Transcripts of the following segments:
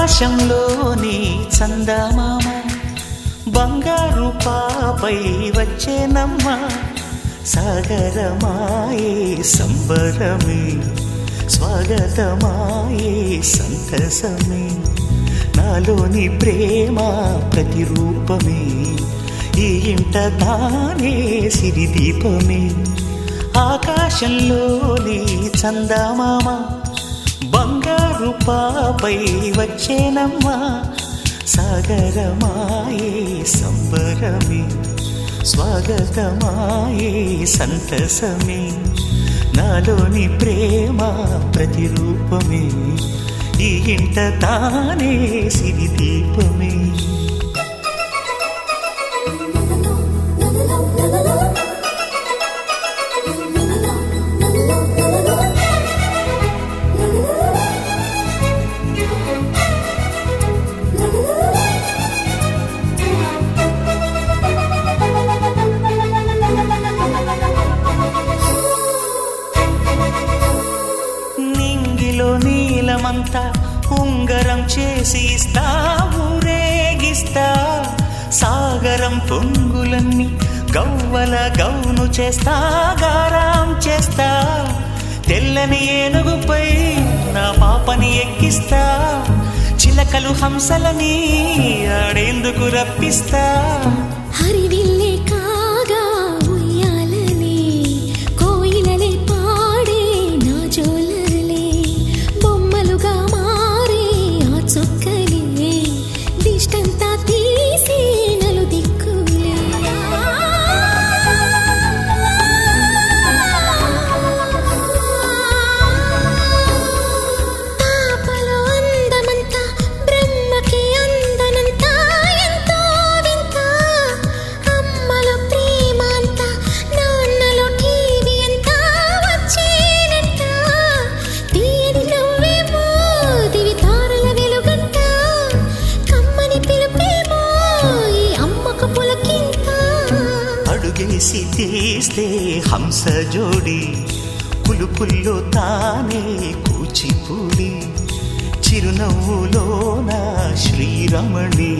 ఆకాశంలోని చందమామ బంగారు పాపై వచ్చేనమ్మ సాగరమాయే సంబరమే స్వాగతమాయే సంతసమే నాలోని ప్రేమ ప్రతిరూపమే ఈ ఇంట తానే సిరిదీపమే ఆకాశంలోని చందమామ బంగారు పాపై వచ్చేనమ్మా సాగరమాయే సంబరమే స్వాగతమాయే సంతసమే నాలోని ప్రేమ ప్రతిరూపమే ఈ ఇంట తానే సిరిదీపమే నీలమంతా ఉంగరం చేసి ఇస్తా ఊరేగిస్తా సాగరం పొంగులన్నీ గవ్వల గౌను చేస్తా గారాం చేస్తా తెల్లని ఏనుగుపై నా పాపని ఎక్కిస్తా చిలకలు హంసలని ఆడేందుకు రప్పిస్తా హరివిల్లే కాగా ఉయ్యాలనే కోయిలలే పాడే నా జోలలే బొమ్మలుగా మారే ఆ చొక్కలే దిష్టంతా తీసి నలు దిక్కులే పాపలో అందమంతా బ్రహ్మకి అందనంతా ఎంతో వింత అమ్మలో ప్రేమ అంతా నాన్నలో టీవీ అంతా వచ్చేనంట తీయని నవ్వేమో దివి తారల వెలుగంట కమ్మని పిలుపేమో ఈ అమ్మకు పులకింత అడుగేసి తీస్తే హంస జోడి పులుపుల్లో తానే కూచిపూడి చిరునవ్వులోన శ్రీరమణి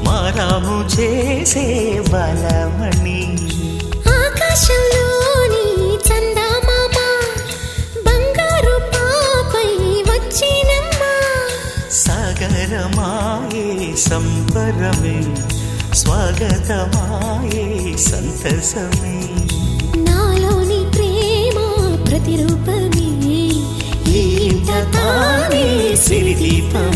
మారాము చేసే బలమణి ఆకాశంలోని చందమామ బంగారు పాపై వచ్చినమ్మా సాగరమాయే సంబరమే స్వాగతమాయే సంతసమే నాలోని ప్రేమ ప్రతిరూపమే ఈ ఇంట తానే సిరిదీపమే